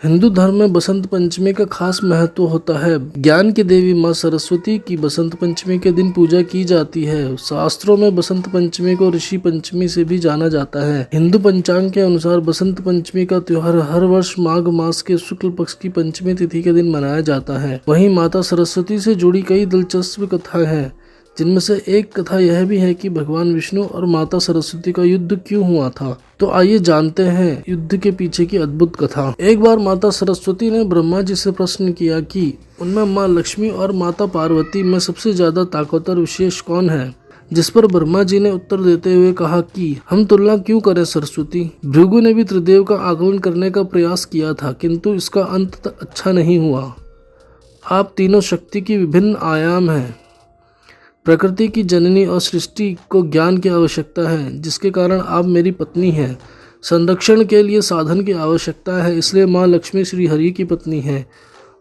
हिंदू धर्म में बसंत पंचमी का खास महत्व होता है। ज्ञान की देवी माँ सरस्वती की बसंत पंचमी के दिन पूजा की जाती है। शास्त्रों में बसंत पंचमी को ऋषि पंचमी से भी जाना जाता है। हिंदू पंचांग के अनुसार बसंत पंचमी का त्योहार हर वर्ष माघ मास के शुक्ल पक्ष की पंचमी तिथि के दिन मनाया जाता है। वहीं माता सरस्वती से जुड़ी कई दिलचस्प कथाएं हैं, जिनमें से एक कथा यह भी है कि भगवान विष्णु और माता सरस्वती का युद्ध क्यों हुआ था। तो आइए जानते हैं युद्ध के पीछे की अद्भुत कथा। एक बार माता सरस्वती ने ब्रह्मा जी से प्रश्न किया कि उनमें माँ लक्ष्मी और माता पार्वती में सबसे ज्यादा ताकतवर विशेष कौन है, जिस पर ब्रह्मा जी ने उत्तर देते हुए कहा कि हम तुलना क्यों करें सरस्वती। भृगु ने भी त्रिदेव का आकलन करने का प्रयास किया था, किंतु इसका अंत अच्छा नहीं हुआ। आप तीनों शक्ति की विभिन्न आयाम हैं। प्रकृति की जननी और सृष्टि को ज्ञान की आवश्यकता है, जिसके कारण आप मेरी पत्नी हैं। संरक्षण के लिए साधन की आवश्यकता है, इसलिए माँ लक्ष्मी श्री हरि की पत्नी है।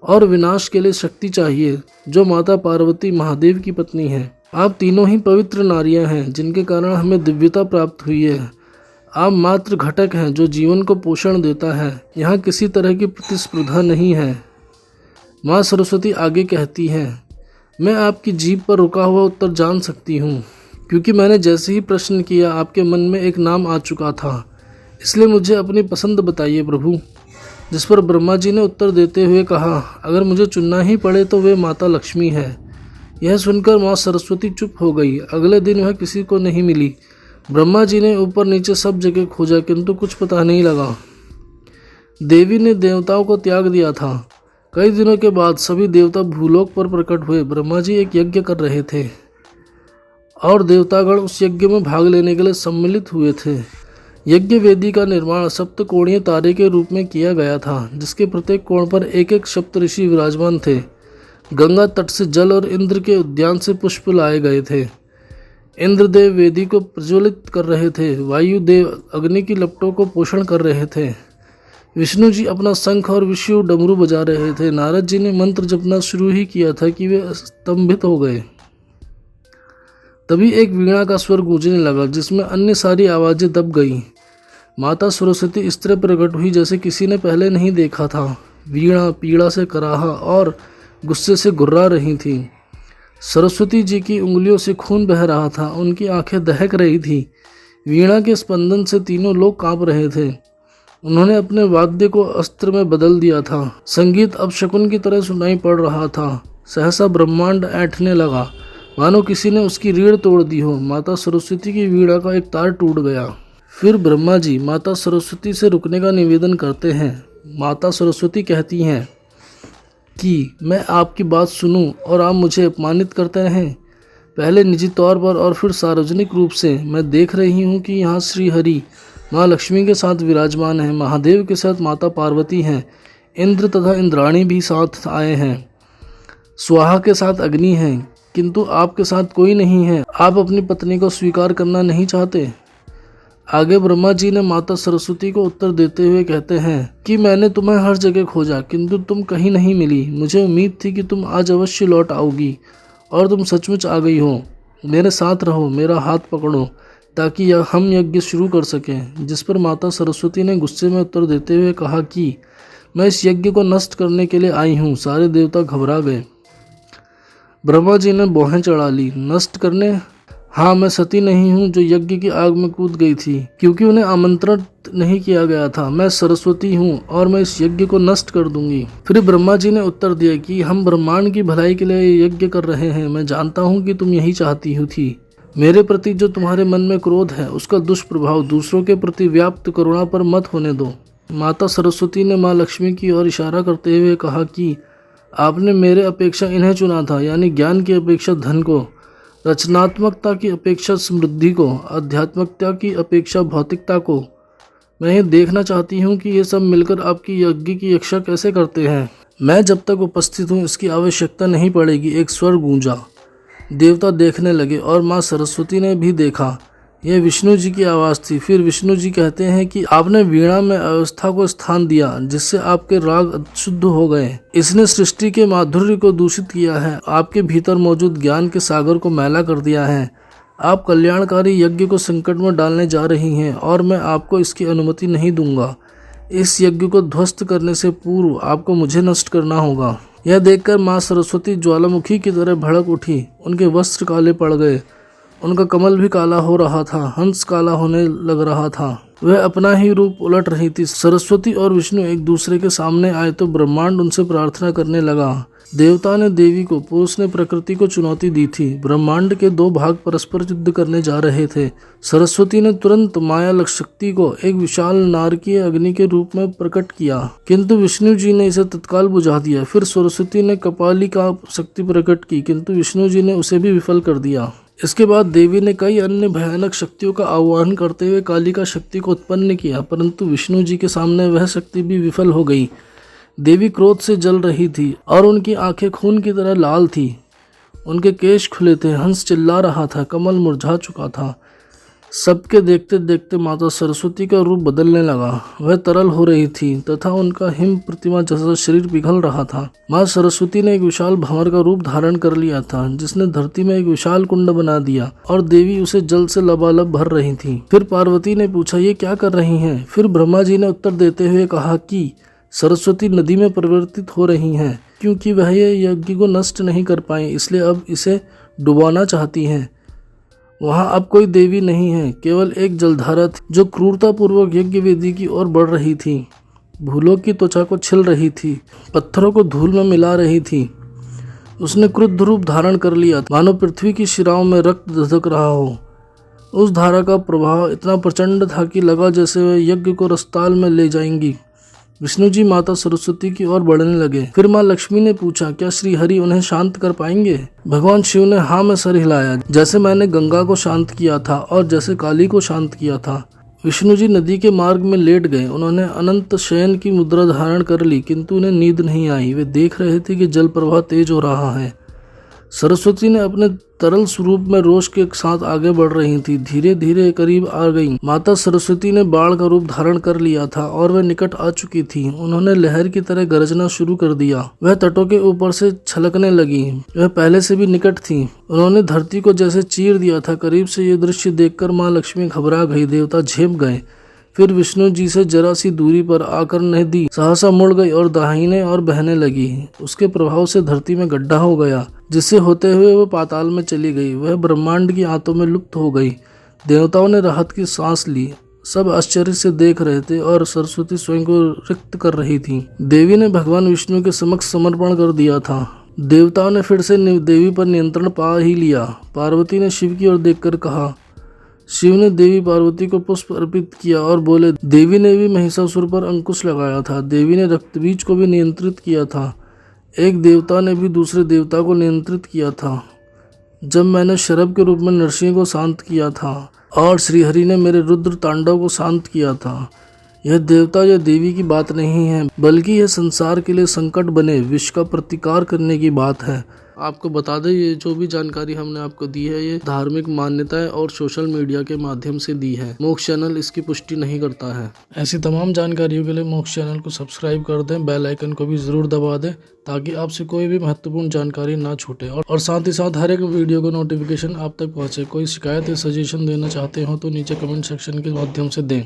और विनाश के लिए शक्ति चाहिए, जो माता पार्वती महादेव की पत्नी है। आप तीनों ही पवित्र नारियां हैं, जिनके कारण हमें दिव्यता प्राप्त हुई है। आप मात्र घटक हैं, जो जीवन को पोषण देता है। यहाँ किसी तरह की प्रतिस्पर्धा नहीं है। माँ सरस्वती आगे कहती हैं, मैं आपकी जीभ पर रुका हुआ उत्तर जान सकती हूँ, क्योंकि मैंने जैसे ही प्रश्न किया आपके मन में एक नाम आ चुका था। इसलिए मुझे अपनी पसंद बताइए प्रभु। जिस पर ब्रह्मा जी ने उत्तर देते हुए कहा, अगर मुझे चुनना ही पड़े तो वे माता लक्ष्मी है। यह सुनकर माँ सरस्वती चुप हो गई। अगले दिन वह किसी को नहीं मिली। ब्रह्मा जी ने ऊपर नीचे सब जगह खोजा, किंतु कुछ पता नहीं लगा। देवी ने देवताओं को त्याग दिया था। कई दिनों के बाद सभी देवता भूलोक पर प्रकट हुए। ब्रह्मा जी एक यज्ञ कर रहे थे और देवतागण उस यज्ञ में भाग लेने के लिए सम्मिलित हुए थे। यज्ञ वेदी का निर्माण सप्तकोणीय तारे के रूप में किया गया था, जिसके प्रत्येक कोण पर एक एक सप्तऋषि विराजमान थे। गंगा तट से जल और इंद्र के उद्यान से पुष्प लाए गए थे। इंद्रदेव वेदी को प्रज्वलित कर रहे थे। वायुदेव अग्नि की लपटों को पोषण कर रहे थे। विष्णु जी अपना शंख और विष्णु डमरू बजा रहे थे। नारद जी ने मंत्र जपना शुरू ही किया था कि वे स्तंभित हो गए। तभी एक वीणा का स्वर गूंजने लगा, जिसमें अन्य सारी आवाजें दब गईं। माता सरस्वती इस तरह प्रकट हुई जैसे किसी ने पहले नहीं देखा था। वीणा पीड़ा से कराहा और गुस्से से गुर्रा रही थी। सरस्वती जी की उंगलियों से खून बह रहा था। उनकी आंखें दहक रही थी। वीणा के स्पंदन से तीनों लोग कांप रहे थे। उन्होंने अपने वाद्य को अस्त्र में बदल दिया था। संगीत अब शकुन की तरह सुनाई पड़ रहा था। सहसा ब्रह्मांड ऐंठने लगा, मानो किसी ने उसकी रीढ़ तोड़ दी हो। माता सरस्वती की वीणा का एक तार टूट गया। फिर ब्रह्मा जी माता सरस्वती से रुकने का निवेदन करते हैं। माता सरस्वती कहती हैं कि मैं आपकी बात सुनूं और आप मुझे अपमानित करते हैं, पहले निजी तौर पर और फिर सार्वजनिक रूप से। मैं देख रही हूँ कि यहाँ श्री हरि माँ लक्ष्मी के साथ विराजमान है, महादेव के साथ माता पार्वती हैं, इंद्र तथा इंद्राणी भी साथ आए हैं, स्वाहा के साथ अग्नि है, किंतु आपके साथ कोई नहीं है। आप अपनी पत्नी को स्वीकार करना नहीं चाहते। आगे ब्रह्मा जी ने माता सरस्वती को उत्तर देते हुए कहते हैं कि मैंने तुम्हें हर जगह खोजा, किंतु तुम कहीं नहीं मिली। मुझे उम्मीद थी कि तुम आज अवश्य लौट आओगी, और तुम सचमुच आ गई हो। मेरे साथ रहो, मेरा हाथ पकड़ो, ताकि हम यज्ञ शुरू कर सकें। जिस पर माता सरस्वती ने गुस्से में उत्तर देते हुए कहा कि मैं इस यज्ञ को नष्ट करने के लिए आई हूँ। सारे देवता घबरा गए। ब्रह्मा जी ने भौहें चढ़ा ली। नष्ट करने? हाँ, मैं सती नहीं हूँ जो यज्ञ की आग में कूद गई थी, क्योंकि उन्हें आमंत्रित नहीं किया गया था। मैं सरस्वती हूँ और मैं इस यज्ञ को नष्ट कर दूंगी। फिर ब्रह्मा जी ने उत्तर दिया कि हम ब्रह्मांड की भलाई के लिए यज्ञ कर रहे हैं। मैं जानता हूँ कि तुम यही चाहती थी। मेरे प्रति जो तुम्हारे मन में क्रोध है, उसका दुष्प्रभाव दूसरों के प्रति व्याप्त करुणा पर मत होने दो। माता सरस्वती ने माँ लक्ष्मी की ओर इशारा करते हुए कहा कि आपने मेरे अपेक्षा इन्हें चुना था, यानी ज्ञान की अपेक्षा धन को, रचनात्मकता की अपेक्षा समृद्धि को, आध्यात्मिकता की अपेक्षा भौतिकता को। मैं ये देखना चाहती हूँ कि ये सब मिलकर आपकी यज्ञ की रक्षा कैसे करते हैं। मैं जब तक उपस्थित हूँ इसकी आवश्यकता नहीं पड़ेगी। एक स्वर गूंजा। देवता देखने लगे और माँ सरस्वती ने भी देखा। यह विष्णु जी की आवाज़ थी। फिर विष्णु जी कहते हैं कि आपने वीणा में अवस्था को स्थान दिया, जिससे आपके राग शुद्ध हो गए। इसने सृष्टि के माधुर्य को दूषित किया है, आपके भीतर मौजूद ज्ञान के सागर को मैला कर दिया है। आप कल्याणकारी यज्ञ को संकट में डालने जा रही हैं और मैं आपको इसकी अनुमति नहीं दूंगा। इस यज्ञ को ध्वस्त करने से पूर्व आपको मुझे नष्ट करना होगा। यह देखकर माँ सरस्वती ज्वालामुखी की तरह भड़क उठी। उनके वस्त्र काले पड़ गए, उनका कमल भी काला हो रहा था, हंस काला होने लग रहा था, वह अपना ही रूप उलट रही थी। सरस्वती और विष्णु एक दूसरे के सामने आए तो ब्रह्मांड उनसे प्रार्थना करने लगा। देवता ने देवी को, पुरुष ने प्रकृति को चुनौती दी थी। ब्रह्मांड के दो भाग परस्पर युद्ध करने जा रहे थे। सरस्वती ने तुरंत माया शक्ति को एक विशाल नारकीय अग्नि के रूप में प्रकट किया, किंतु विष्णु जी ने इसे तत्काल बुझा दिया। फिर सरस्वती ने कपाली का शक्ति प्रकट की, किंतु विष्णु जी ने उसे भी विफल कर दिया। इसके बाद देवी ने कई अन्य भयानक शक्तियों का आह्वान करते हुए कालिका शक्ति को उत्पन्न किया, परंतु विष्णु जी के सामने वह शक्ति भी विफल हो गई। देवी क्रोध से जल रही थी और उनकी आंखें खून की तरह लाल थी। उनके केश खुले थे, हंस चिल्ला रहा था, कमल मुरझा चुका था। सबके देखते देखते माता सरस्वती का रूप बदलने लगा। वह तरल हो रही थी तथा उनका हिम प्रतिमा जैसा शरीर पिघल रहा था। माँ सरस्वती ने एक विशाल भंवर का रूप धारण कर लिया था, जिसने धरती में एक विशाल कुंड बना दिया और देवी उसे जल से लबालब भर रही थी। फिर पार्वती ने पूछा, ये क्या कर रही हैं? फिर ब्रह्मा जी ने उत्तर देते हुए कहा कि सरस्वती नदी में परिवर्तित हो रही हैं, क्योंकि वह ये यज्ञ को नष्ट नहीं कर पाई, इसलिए अब इसे डुबाना चाहती हैं। वहाँ अब कोई देवी नहीं है, केवल एक जलधारा थी जो क्रूरतापूर्वक यज्ञ वेदी की ओर बढ़ रही थी। भूलों की त्वचा को छिल रही थी, पत्थरों को धूल में मिला रही थी। उसने क्रुद्ध रूप धारण कर लिया, मानो पृथ्वी की शिराओं में रक्त धधक रहा हो। उस धारा का प्रभाव इतना प्रचंड था कि लगा जैसे वह यज्ञ को रसताल में ले जाएंगी। विष्णु जी माता सरस्वती की ओर बढ़ने लगे। फिर माँ लक्ष्मी ने पूछा, क्या श्री हरि उन्हें शांत कर पाएंगे? भगवान शिव ने हाँ में सर हिलाया, जैसे मैंने गंगा को शांत किया था और जैसे काली को शांत किया था। विष्णु जी नदी के मार्ग में लेट गए। उन्होंने अनंत शयन की मुद्रा धारण कर ली, किंतु उन्हें नींद नहीं आई। वे देख रहे थे कि जल प्रवाह तेज हो रहा है। सरस्वती ने अपने तरल स्वरूप में रोष के साथ आगे बढ़ रही थी, धीरे धीरे करीब आ गई। माता सरस्वती ने बाढ़ का रूप धारण कर लिया था और वह निकट आ चुकी थी। उन्होंने लहर की तरह गरजना शुरू कर दिया। वह तटों के ऊपर से छलकने लगी। वह पहले से भी निकट थी। उन्होंने धरती को जैसे चीर दिया था। करीब से ये दृश्य देखकर माँ लक्ष्मी घबरा गई, देवता झेप गए। फिर विष्णु जी से जरा सी दूरी पर आकर नदी सहसा मुड़ गई और दाहिने और बहने लगी। उसके प्रभाव से धरती में गड्ढा हो गया, जिससे होते हुए वह पाताल में चली गई। वह ब्रह्मांड की आंतों में लुप्त हो गई। देवताओं ने राहत की सांस ली। सब आश्चर्य से देख रहे थे और सरस्वती स्वयं को रिक्त कर रही थी। देवी ने भगवान विष्णु के समक्ष समर्पण कर दिया था। देवताओं ने फिर से देवी पर नियंत्रण पा ही लिया। पार्वती ने शिव की ओर देखकर कहा। शिव ने देवी पार्वती को पुष्प अर्पित किया और बोले, देवी ने भी महिषासुर पर अंकुश लगाया था। देवी ने रक्तबीज को भी नियंत्रित किया था। एक देवता ने भी दूसरे देवता को नियंत्रित किया था। जब मैंने शरभ के रूप में नरसिंह को शांत किया था और श्रीहरि ने मेरे रुद्र तांडव को शांत किया था। यह देवता या देवी की बात नहीं है, बल्कि यह संसार के लिए संकट बने विश्व का प्रतिकार करने की बात है। आपको बता दें, ये जो भी जानकारी हमने आपको दी है, ये धार्मिक मान्यताएं और सोशल मीडिया के माध्यम से दी है। मोक्ष चैनल इसकी पुष्टि नहीं करता है। ऐसी तमाम जानकारियों के लिए मोक्ष चैनल को सब्सक्राइब कर दें, बेल आइकन को भी जरूर दबा दें, ताकि आपसे कोई भी महत्वपूर्ण जानकारी ना छूटे। और साथ ही साथ हर एक वीडियो का नोटिफिकेशन आप तक पहुँचे। कोई शिकायत या सजेशन देना चाहते हो तो नीचे कमेंट सेक्शन के माध्यम से दें।